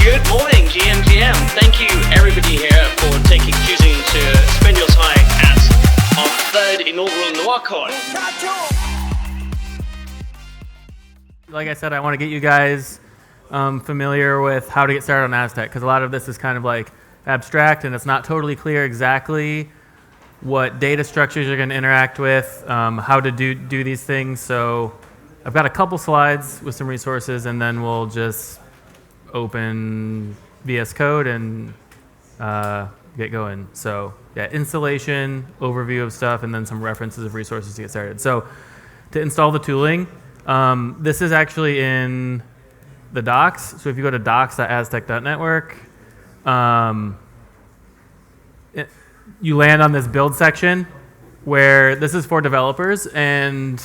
Good morning, GMGM. Thank you, everybody here, for choosing to spend your time at our third inaugural NoirCon. Like I said, I want to get you guys familiar with how to get started on Aztec, because a lot of this is kind of like abstract and it's not totally clear exactly what data structures you're going to interact with, how to do these things. So I've got a couple slides with some resources, and then we'll just open VS Code and get going. So yeah, installation, overview of stuff, and then some references of resources to get started. So to install the tooling, this is actually in the docs. So if you go to docs.aztec.network, you land on this build section where this is for developers and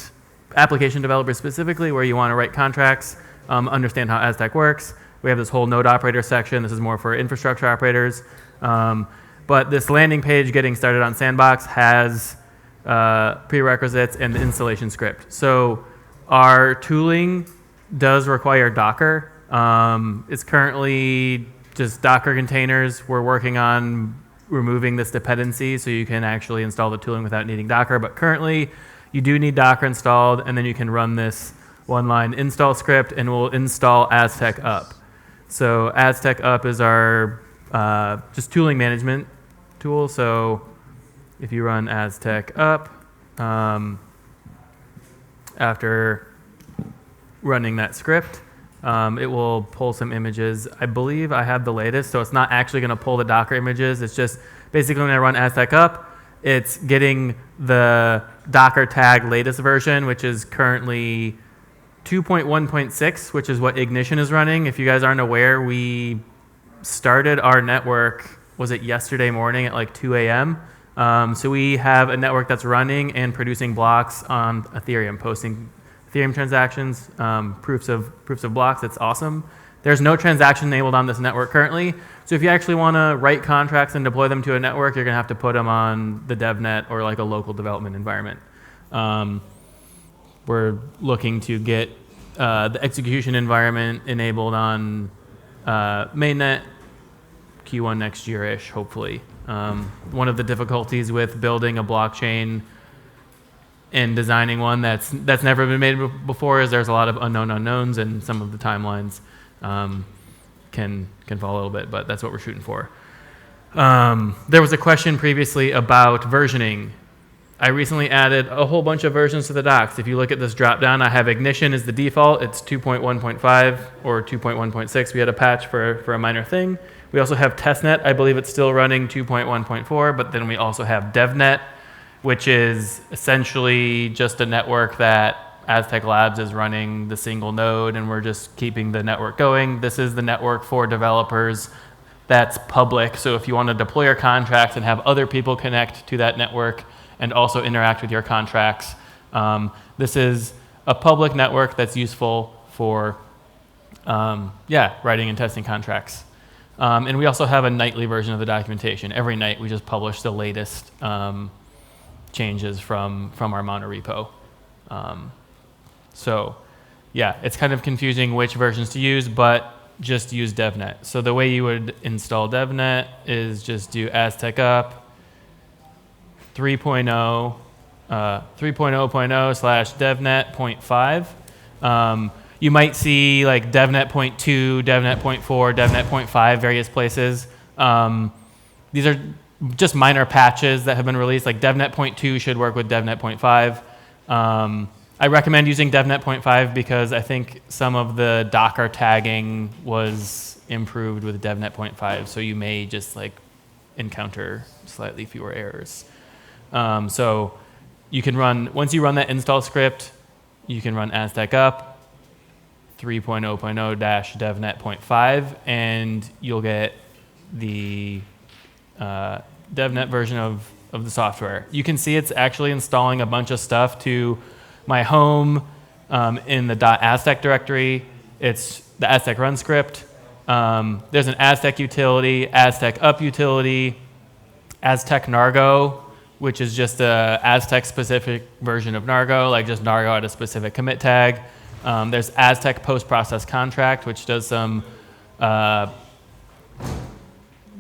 application developers specifically, where you want to write contracts, understand how Aztec works. We have this whole node operator section. This is more for infrastructure operators. But this landing page, getting started on Sandbox, has prerequisites and the installation script. So our tooling does require Docker. It's currently just Docker containers. We're working on removing this dependency so you can actually install the tooling without needing Docker. But currently, you do need Docker installed, and then you can run this one-line install script, and we'll install Aztec up. So Aztec up is our just tooling management tool. So if you run Aztec up, after running that script, it will pull some images. I believe I have the latest, so it's not actually going to pull the Docker images. It's just basically when I run Aztec up, it's getting the Docker tag latest version, which is currently 2.1.6, which is what Ignition is running. If you guys aren't aware, we started our network, was it yesterday morning at like 2 a.m.? So we have a network that's running and producing blocks on Ethereum, posting Ethereum transactions, proofs of blocks. It's awesome. There's no transaction enabled on this network currently. So if you actually want to write contracts and deploy them to a network, you're going to have to put them on the DevNet or like a local development environment. We're looking to get the execution environment enabled on mainnet Q1 next year-ish, hopefully. One of the difficulties with building a blockchain and designing one that's never been made before is there's a lot of unknown unknowns, and some of the timelines can fall a little bit, but that's what we're shooting for. There was a question previously about versioning. I recently added a whole bunch of versions to the docs. If you look at this drop down, I have Ignition as the default. It's 2.1.5 or 2.1.6. We had a patch for a minor thing. We also have testnet. I believe it's still running 2.1.4, but then we also have DevNet, which is essentially just a network that Aztec Labs is running the single node, and we're just keeping the network going. This is the network for developers that's public. So if you want to deploy your contracts and have other people connect to that network and also interact with your contracts, this is a public network that's useful for writing and testing contracts. And we also have a nightly version of the documentation. Every night we just publish the latest changes from our monorepo. So yeah, it's kind of confusing which versions to use, but just use DevNet. So the way you would install DevNet is just do Aztec up 3.0 3.0.0/devnet.5. You might see like devnet.2, devnet.4, devnet.5, various places. These are just minor patches that have been released. Like devnet.2 should work with devnet.5. I recommend using devnet.5 because I think some of the Docker tagging was improved with devnet.5, so you may just like encounter slightly fewer errors. So you can run, once you run that install script, you can run Aztec up 3.0.0-devnet.5, and you'll get the DevNet version of the software. You can see it's actually installing a bunch of stuff to my home in the .aztec directory. It's the Aztec run script. There's an Aztec utility, Aztec up utility, Aztec Nargo, which is just a Aztec specific version of Nargo, like just Nargo at a specific commit tag. There's Aztec post-process contract, which does some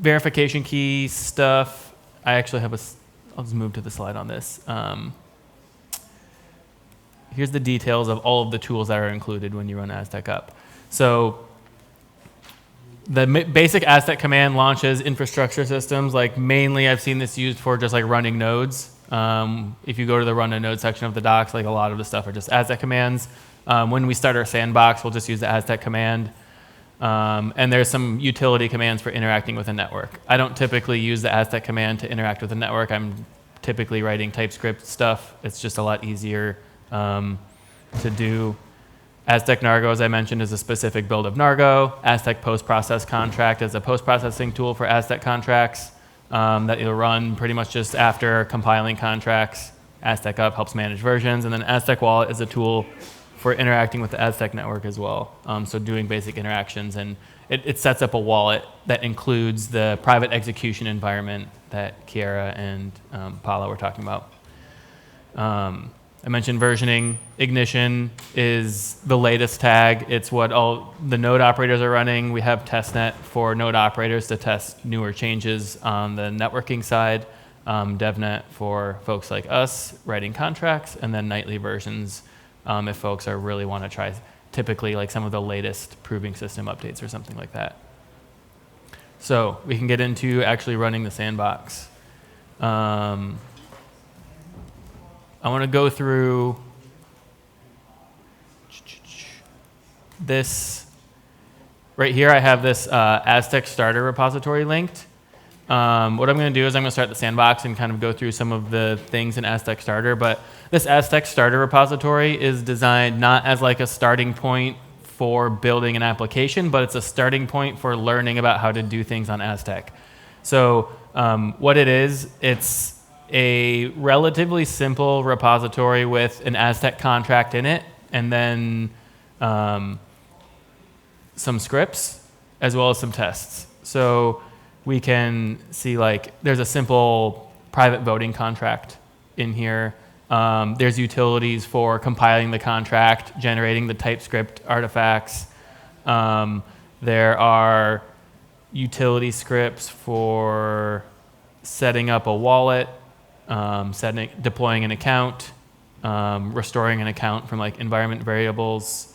verification key stuff, I actually have I'll just move to the slide on this. Here's the details of all of the tools that are included when you run Aztec up. So the basic Aztec command launches infrastructure systems. Like mainly I've seen this used for just like running nodes. If you go to the run a node section of the docs, like a lot of the stuff are just Aztec commands. When we start our sandbox, we'll just use the Aztec command. And there's some utility commands for interacting with a network. I don't typically use the Aztec command to interact with a network. I'm typically writing TypeScript stuff. It's just a lot easier to do. Aztec Nargo, as I mentioned, is a specific build of Nargo. Aztec Post-Process Contract is a post-processing tool for Aztec contracts that you'll run pretty much just after compiling contracts. Aztec Up helps manage versions. And then Aztec Wallet is a tool for interacting with the Aztec network as well. So doing basic interactions. And it sets up a wallet that includes the private execution environment that Kiara and Paula were talking about. I mentioned versioning. Ignition is the latest tag. It's what all the node operators are running. We have testnet for node operators to test newer changes on the networking side. DevNet for folks like us writing contracts, and then nightly versions if folks are really want to try typically like some of the latest proving system updates or something like that. So we can get into actually running the sandbox. I want to go through this. Right here, I have this Aztec starter repository linked. What I'm going to do is I'm going to start the sandbox and kind of go through some of the things in Aztec starter. But this Aztec starter repository is designed not as like a starting point for building an application, but it's a starting point for learning about how to do things on Aztec. So what it is, it's a relatively simple repository with an Aztec contract in it, and then some scripts, as well as some tests. So we can see like there's a simple private voting contract in here. There's utilities for compiling the contract, generating the TypeScript artifacts. There are utility scripts for setting up a wallet, deploying an account, restoring an account from like environment variables,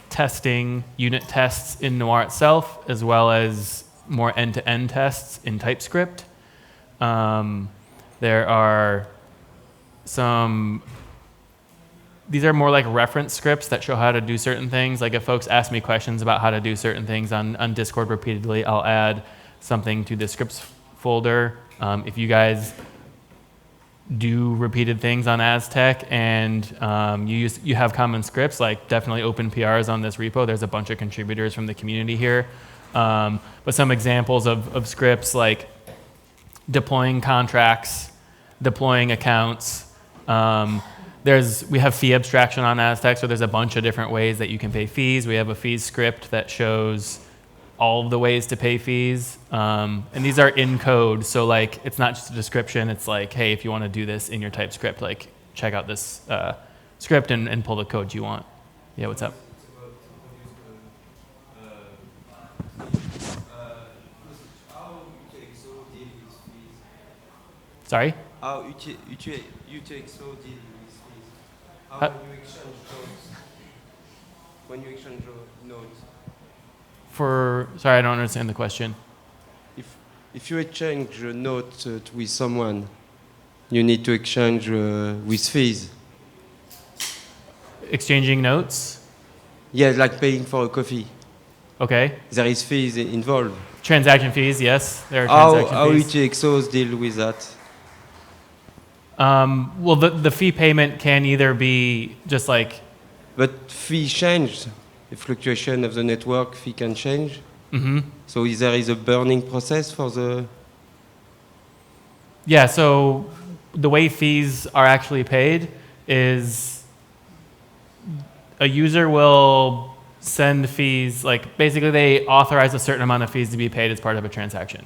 testing unit tests in Noir itself, as well as more end-to-end tests in TypeScript. There are these are more like reference scripts that show how to do certain things. Like if folks ask me questions about how to do certain things on Discord repeatedly, I'll add something to the scripts folder. If you guys do repeated things on Aztec and you have common scripts, like definitely open PRs on this repo. There's a bunch of contributors from the community here. But some examples of scripts like deploying contracts, deploying accounts. We have fee abstraction on Aztec, so there's a bunch of different ways that you can pay fees. We have a fees script that shows all of the ways to pay fees. And these are in code, so like it's not just a description. It's like, hey, if you want to do this in your TypeScript, like check out this script and pull the code you want. Yeah, what's up? Sorry? How UTXO deal with fees? How when you exchange nodes? Sorry, I don't understand the question. If you exchange a node with someone, you need to exchange with fees. Exchanging notes? Yeah, like paying for a coffee. Okay. There is fees involved. Transaction fees, yes. There are transaction fees. How UTXOs deal with that? Well, the fee payment can either be just like... But fee changed. The fluctuation of the network, fee can change. Mm-hmm. So there is a burning process for the... Yeah, so the way fees are actually paid is a user will send fees, like basically they authorize a certain amount of fees to be paid as part of a transaction.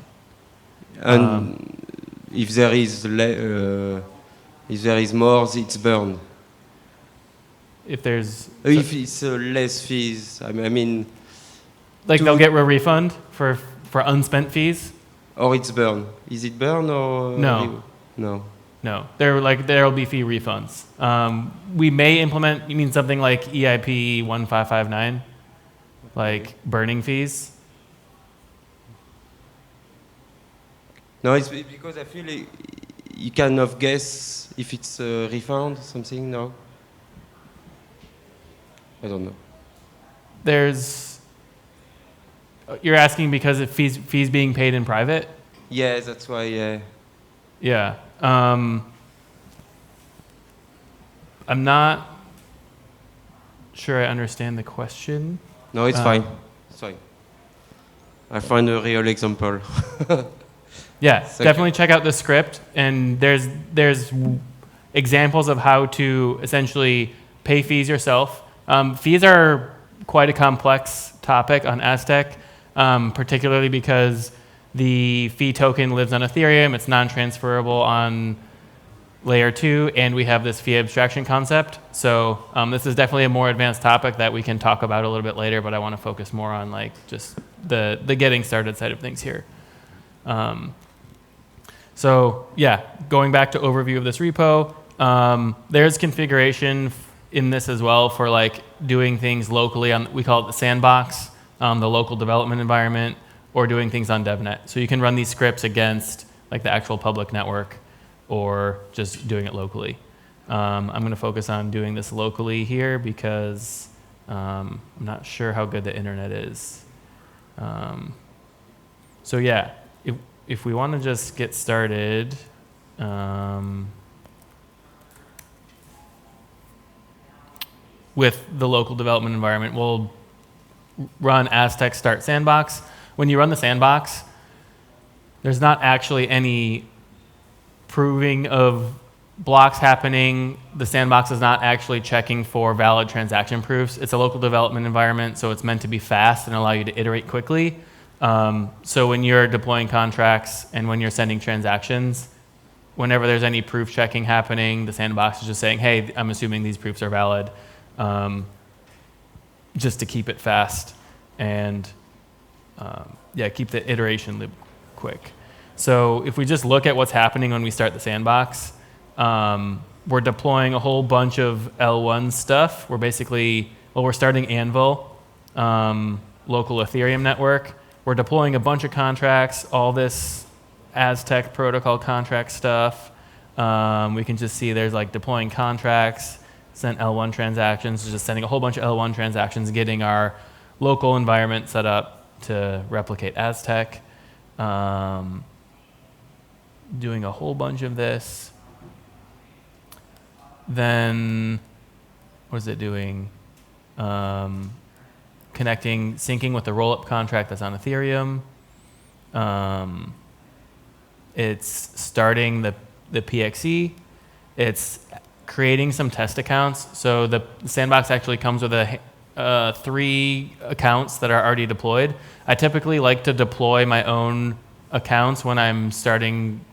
And if there is more, it's burned. If it's less fees, I mean, like they'll get a refund for for unspent fees. Or it's burn. Is it burn or No. No. No, there'll be fee refunds. We may implement. You mean something like EIP 1559, like burning fees? No, it's because I feel like you kind of guess if it's a refund, something, no? I don't know. You're asking because of fees being paid in private? Yeah, that's why, yeah. Yeah. I'm not sure I understand the question. No, it's fine. It's fine. I find a real example. Yeah, definitely check out the script, and there's examples of how to essentially pay fees yourself. Fees are quite a complex topic on Aztec, particularly because the fee token lives on Ethereum. It's non-transferable on layer 2, and we have this fee abstraction concept. So this is definitely a more advanced topic that we can talk about a little bit later, but I want to focus more on like just the getting started side of things here. So yeah, going back to overview of this repo, there's configuration in this as well for like doing things locally on, we call it the sandbox, the local development environment, or doing things on DevNet. So you can run these scripts against like the actual public network or just doing it locally. I'm going to focus on doing this locally here because I'm not sure how good the internet is. So yeah, if we want to just get started, with the local development environment, we'll run Aztec start sandbox. When you run the sandbox, there's not actually any proving of blocks happening. The sandbox is not actually checking for valid transaction proofs. It's a local development environment, so it's meant to be fast and allow you to iterate quickly. So when you're deploying contracts and when you're sending transactions, whenever there's any proof checking happening, the sandbox is just saying, hey, I'm assuming these proofs are valid, just to keep it fast and keep the iteration loop quick. So if we just look at what's happening when we start the sandbox, we're deploying a whole bunch of L1 stuff. We're starting Anvil, local Ethereum network. We're deploying a bunch of contracts, all this Aztec protocol contract stuff. We can just see there's like deploying contracts, sent L1 transactions, just sending a whole bunch of L1 transactions, getting our local environment set up to replicate Aztec. Doing a whole bunch of this. Then, what is it doing? Connecting, syncing with the rollup contract that's on Ethereum. It's starting the PXE. It's creating some test accounts. So the sandbox actually comes with 3 accounts that are already deployed. I typically like to deploy my own accounts when I'm starting,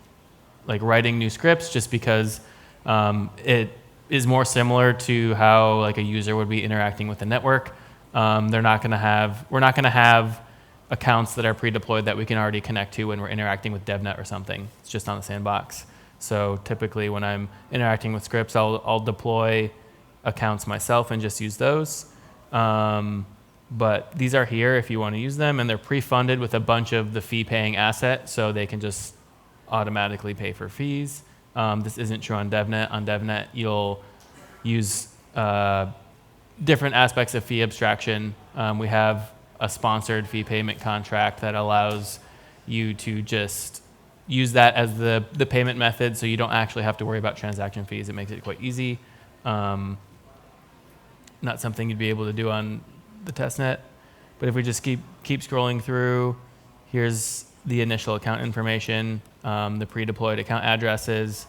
like writing new scripts, just because it is more similar to how like a user would be interacting with the network. We're not going to have accounts that are pre-deployed that we can already connect to when we're interacting with DevNet or something. It's just on the sandbox. So typically when I'm interacting with scripts, I'll deploy accounts myself and just use those. But these are here if you want to use them, and they're pre-funded with a bunch of the fee-paying asset, so they can just automatically pay for fees. This isn't true on DevNet. On DevNet, you'll use different aspects of fee abstraction. We have a sponsored fee payment contract that allows you to just use that as the payment method, so you don't actually have to worry about transaction fees. It makes it quite easy. Not something you'd be able to do on the testnet. But if we just keep scrolling through, here's the initial account information, the pre-deployed account addresses.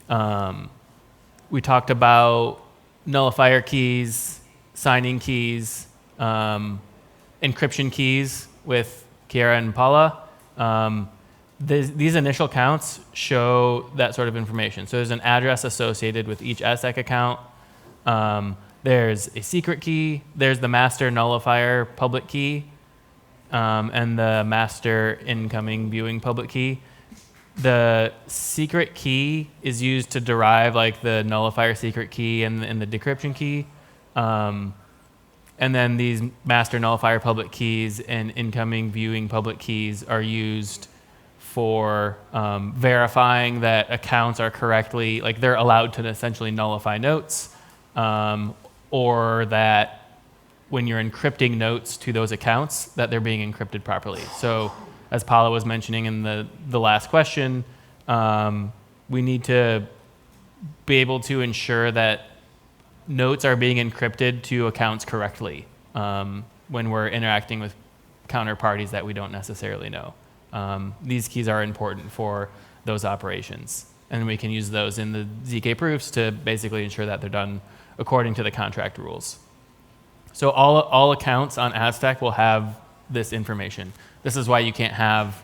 We talked about nullifier keys, signing keys, encryption keys with Kiera and Paula. These initial counts show that sort of information. So there's an address associated with each Aztec account. There's a secret key. There's the master nullifier public key. and the master incoming viewing public key. The secret key is used to derive like the nullifier secret key and the decryption key. And then these master nullifier public keys and incoming viewing public keys are used for verifying that accounts are correctly, like they're allowed to essentially nullify notes, or that when you're encrypting notes to those accounts, that they're being encrypted properly. So as Paula was mentioning in the last question, we need to be able to ensure that notes are being encrypted to accounts correctly when we're interacting with counterparties that we don't necessarily know. These keys are important for those operations, and we can use those in the ZK proofs to basically ensure that they're done according to the contract rules. So all accounts on Aztec will have this information. This is why you can't have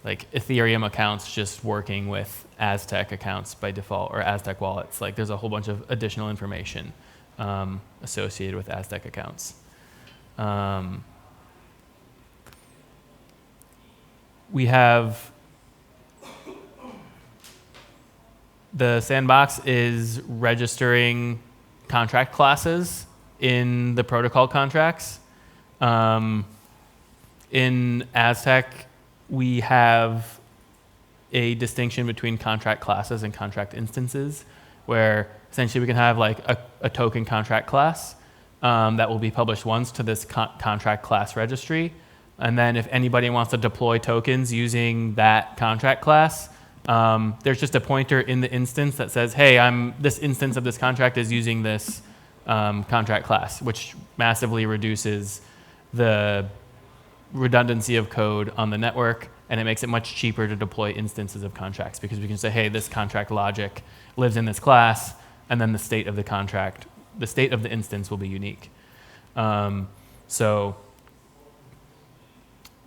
like Ethereum accounts just working with Aztec accounts by default or Aztec wallets. Like there's a whole bunch of additional information associated with Aztec accounts. We have the sandbox is registering contract classes in the protocol contracts. In Aztec, we have a distinction between contract classes and contract instances, where essentially we can have like a token contract class that will be published once to this contract class registry. And then if anybody wants to deploy tokens using that contract class, there's just a pointer in the instance that says, hey, this instance of this contract is using this contract class, which massively reduces the redundancy of code on the network, and it makes it much cheaper to deploy instances of contracts because we can say, hey, this contract logic lives in this class, and then the state of the contract, the state of the instance will be unique. So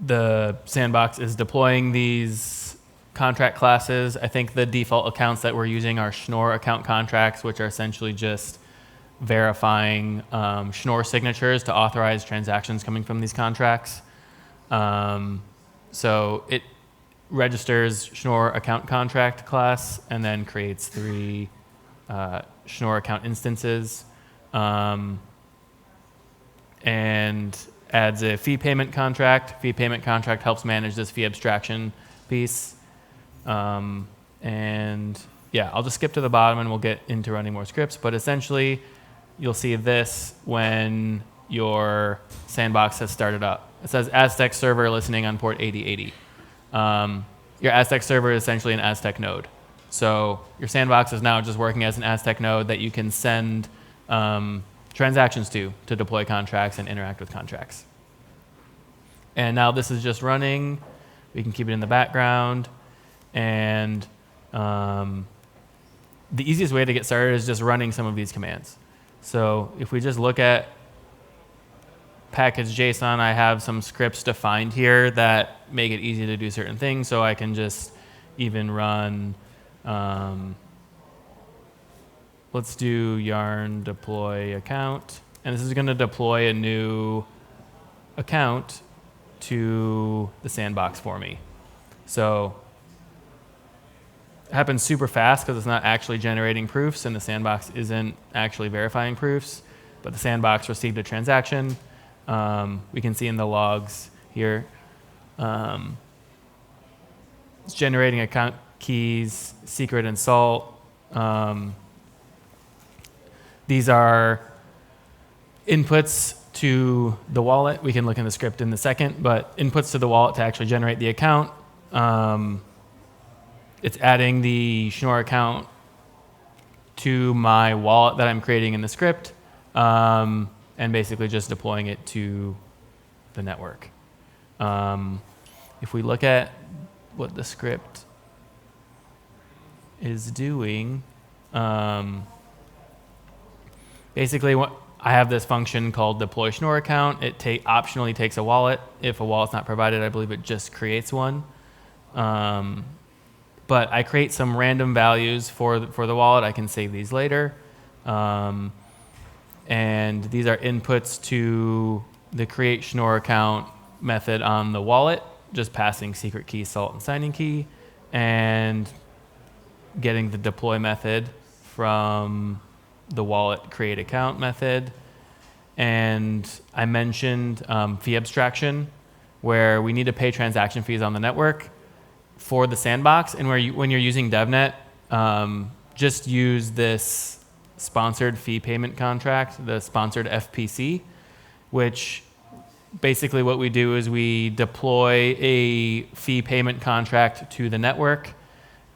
the sandbox is deploying these contract classes. I think the default accounts that we're using are Schnorr account contracts, which are essentially just verifying Schnorr signatures to authorize transactions coming from these contracts. So it registers Schnorr account contract class and then creates 3 Schnorr account instances and adds a fee payment contract. Fee payment contract helps manage this fee abstraction piece. And yeah, I'll just skip to the bottom and we'll get into running more scripts. But essentially, you'll see this when your sandbox has started up. It says Aztec server listening on port 8080. Your Aztec server is essentially an Aztec node. So your sandbox is now just working as an Aztec node that you can send transactions to deploy contracts and interact with contracts. And now this is just running. We can keep it in the background. And the easiest way to get started is just running some of these commands. So if we just look at package JSON, I have some scripts defined here that make it easy to do certain things. So I can just even run, let's do yarn deploy account. And this is going to deploy a new account to the sandbox for me. So it happens super fast because it's not actually generating proofs and the sandbox isn't actually verifying proofs, but the sandbox received a transaction. We can see in the logs here. It's generating account keys, secret and salt. These are inputs to the wallet. We can look in the script in a second, but inputs to the wallet to actually generate the account. It's adding the Schnorr account to my wallet that I'm creating in the script, and basically just deploying it to the network. If we look at what the script is doing, basically what I have this function called deploy Schnorr account. It optionally takes a wallet. If a wallet's not provided, I believe it just creates one. But I create some random values for the wallet. I can save these later. And these are inputs to the create Schnorr account method on the wallet, just passing secret key, salt, and signing key, and getting the deploy method from the wallet create account method. And I mentioned fee abstraction, where we need to pay transaction fees on the network for the sandbox. And when you're using DevNet, just use this sponsored fee payment contract, the sponsored FPC, which basically what we do is we deploy a fee payment contract to the network,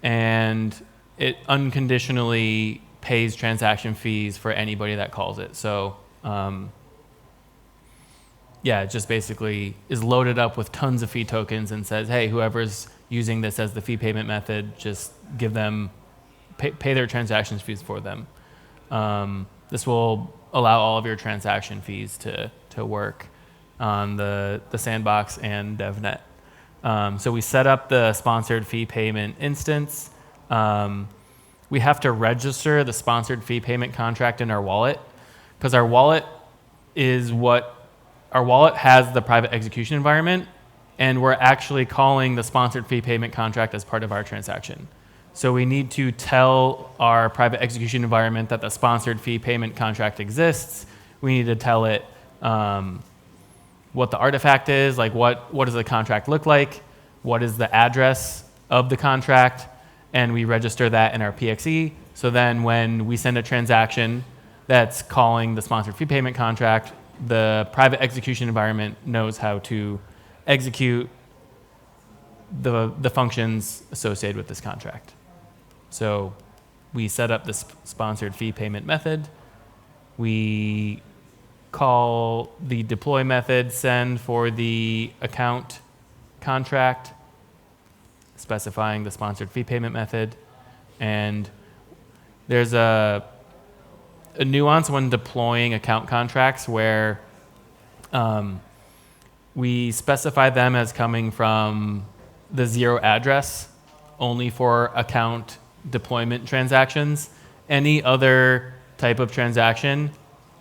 and it unconditionally pays transaction fees for anybody that calls it. So it just basically is loaded up with tons of fee tokens and says, hey, whoever's using this as the fee payment method, just give them, pay their transaction fees for them. This will allow all of your transaction fees to work on the sandbox and DevNet. So we set up the sponsored fee payment instance. We have to register the sponsored fee payment contract in our wallet, because our wallet has the private execution environment, and we're actually calling the sponsored fee payment contract as part of our transaction. So we need to tell our private execution environment that the sponsored fee payment contract exists. We need to tell it what the artifact is, like what does the contract look like, what is the address of the contract, and we register that in our PXE. So then when we send a transaction that's calling the sponsored fee payment contract, the private execution environment knows how to execute the functions associated with this contract. So we set up this sponsored fee payment method. We call the deploy method send for the account contract, specifying the sponsored fee payment method. And there's a nuance when deploying account contracts where we specify them as coming from the zero address only for account deployment transactions. Any other type of transaction,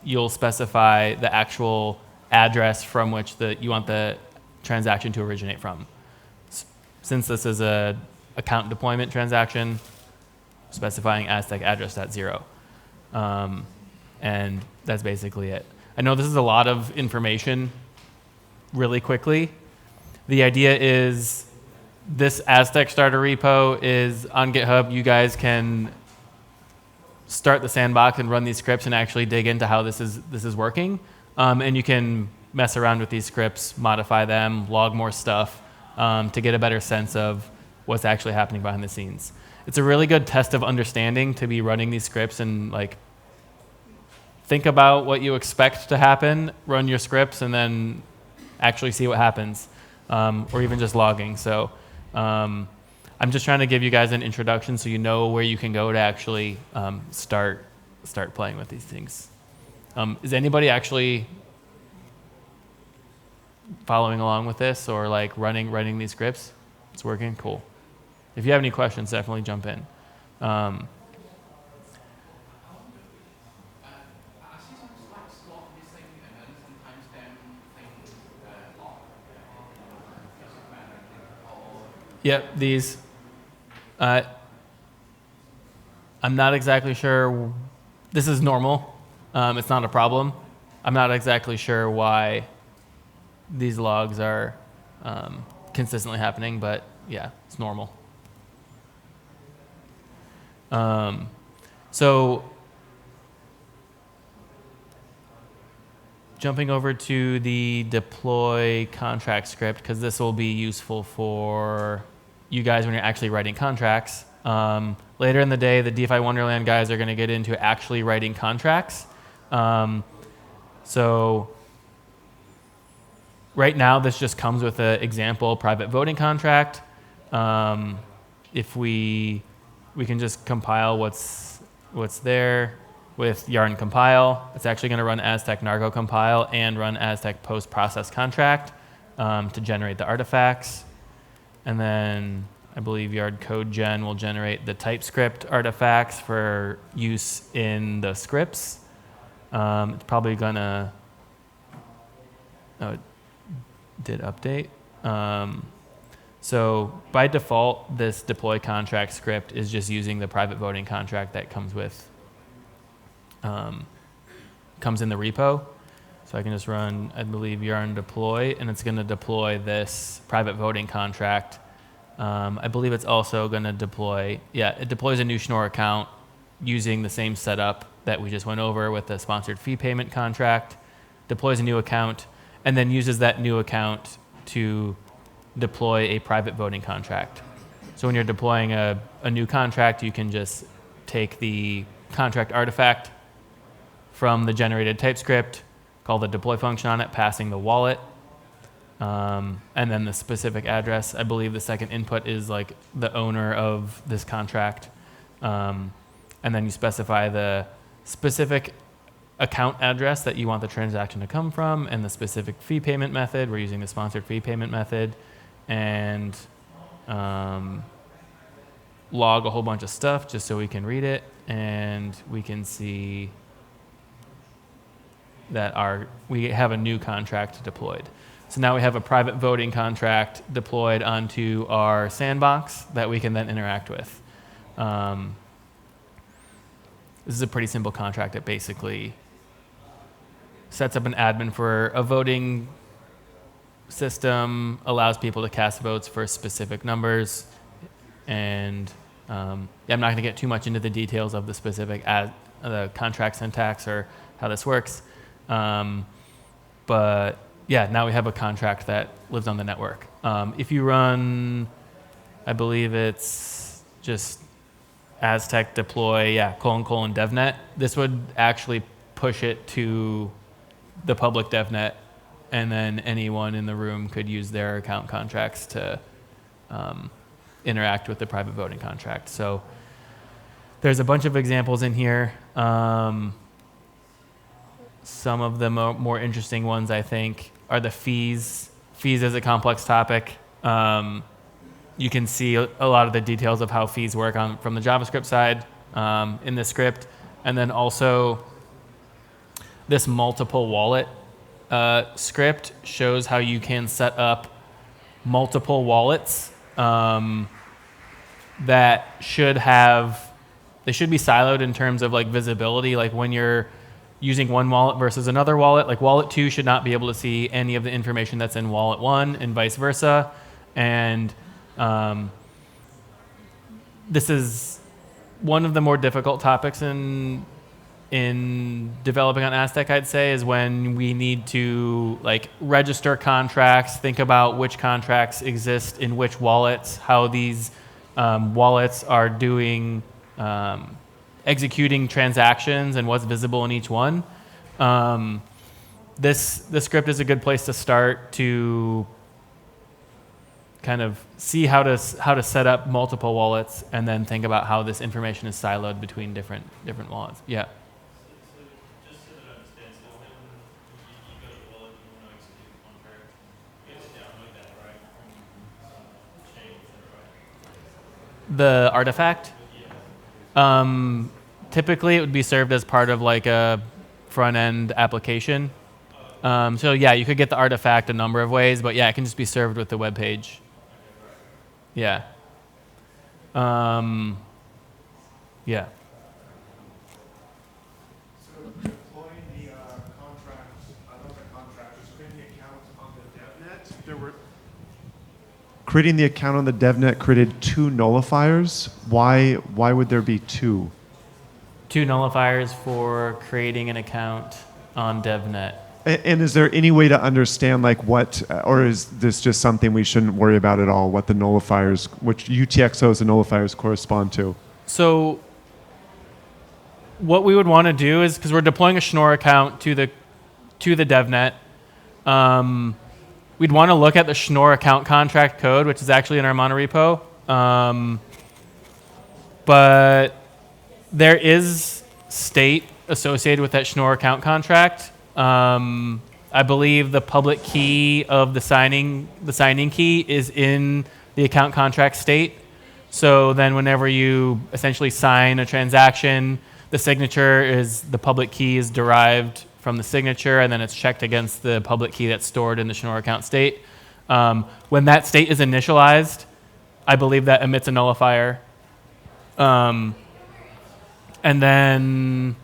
you'll specify the actual address from which you want the transaction to originate from. Since this is a account deployment transaction, specifying Aztec address at 0. And that's basically it. I know this is a lot of information really quickly. The idea is this Aztec starter repo is on GitHub. You guys can start the sandbox and run these scripts and actually dig into how this is working. And you can mess around with these scripts, modify them, log more stuff to get a better sense of what's actually happening behind the scenes. It's a really good test of understanding to be running these scripts and like think about what you expect to happen, run your scripts, and then actually see what happens, or even just logging. So I'm just trying to give you guys an introduction so you know where you can go to actually start playing with these things. Is anybody actually following along with this or like running these scripts? It's working? Cool. If you have any questions, definitely jump in. Yep, these. I'm not exactly sure. This is normal. It's not a problem. I'm not exactly sure why these logs are consistently happening, but yeah, it's normal. So jumping over to the deploy contract script, because this will be useful for you guys when you're actually writing contracts. Later in the day, the DeFi Wonderland guys are going to get into actually writing contracts. So right now, this just comes with an example private voting contract. If we can just compile what's there with yarn compile. It's actually going to run Aztec narco compile and run Aztec post process contract to generate the artifacts. And then I believe yard code gen will generate the TypeScript artifacts for use in the scripts. It's probably going to did update. So by default, this deploy contract script is just using the private voting contract that comes with, comes in the repo. So I can just run, I believe, yarn deploy, and it's going to deploy this private voting contract. I believe it's also going to deploy, it deploys a new Schnorr account using the same setup that we just went over with the sponsored fee payment contract, deploys a new account, and then uses that new account to deploy a private voting contract. So when you're deploying a new contract, you can just take the contract artifact from the generated TypeScript, call the deploy function on it, passing the wallet, and then the specific address. I believe the second input is like the owner of this contract. And then you specify the specific account address that you want the transaction to come from and the specific fee payment method. We're using the sponsored fee payment method, and log a whole bunch of stuff just so we can read it, and we can see that we have a new contract deployed. So now we have a private voting contract deployed onto our sandbox that we can then interact with. This is a pretty simple contract that basically sets up an admin for a voting system, allows people to cast votes for specific numbers, and I'm not going to get too much into the details of the specific the contract syntax or how this works. But yeah, now we have a contract that lives on the network. If you run, I believe it's just Aztec deploy, ::devnet, this would actually push it to the public devnet, and then anyone in the room could use their account contracts to interact with the private voting contract. So there's a bunch of examples in here. Some of the more interesting ones, I think, are the fees. Fees is a complex topic. You can see a lot of the details of how fees work from the JavaScript side in this script. And then also this multiple wallet script shows how you can set up multiple wallets that should be siloed in terms of like visibility. Like when you're using one wallet versus another wallet, like wallet 2 should not be able to see any of the information that's in wallet 1 and vice versa. And this is one of the more difficult topics in developing on Aztec, I'd say, is when we need to like register contracts, think about which contracts exist in which wallets, how these wallets are doing executing transactions and what's visible in each one. This script is a good place to start to kind of see how to set up multiple wallets and then think about how this information is siloed between different wallets. Yeah. Just so that I understand, so when you go to the wallet, you want to execute the contract, you have to download that, right, from chain, is that right? The artifact? Typically, it would be served as part of like a front-end application. So yeah, you could get the artifact a number of ways, but yeah, it can just be served with the web page. Yeah. Yeah. So deploying the contracts, another contract, is creating the account on the DevNet. Creating the account on the DevNet created 2 nullifiers. Why would there be 2? 2 nullifiers for creating an account on DevNet. And is there any way to understand like what, or is this just something we shouldn't worry about at all, what the nullifiers, which UTXOs and nullifiers correspond to? So what we would want to do is, because we're deploying a Schnorr account to the DevNet, we'd want to look at the Schnorr account contract code, which is actually in our monorepo. But there is state associated with that Schnorr account contract. I believe the public key of the signing key is in the account contract state. So then whenever you essentially sign a transaction, the signature is the public key is derived from the signature, and then it's checked against the public key that's stored in the Schnorr account state. When that state is initialized, I believe that emits a nullifier. And then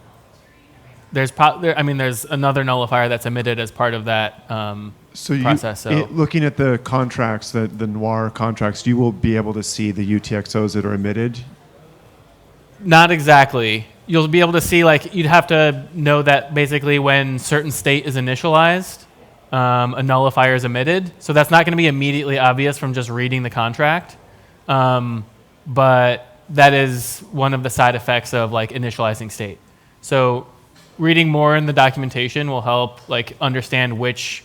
there's another nullifier that's emitted as part of that process. Looking at the contracts, the Noir contracts, you will be able to see the UTXOs that are emitted? Not exactly. You'll be able to see, like, you'd have to know that basically when certain state is initialized, a nullifier is emitted. So that's not going to be immediately obvious from just reading the contract. But that is one of the side effects of like initializing state. So reading more in the documentation will help like understand which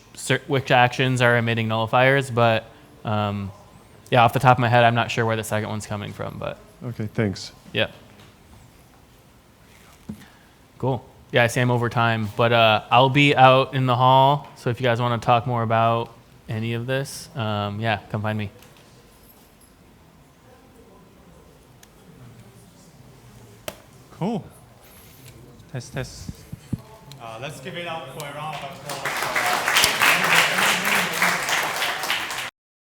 actions are emitting nullifiers. But yeah, off the top of my head, I'm not sure where the second one's coming from. But Okay, thanks. yeah. Cool. Yeah, I say I'm over time, but I'll be out in the hall. So if you guys want to talk more about any of this, yeah, come find me. Cool. Test. Let's give it up for a round of applause.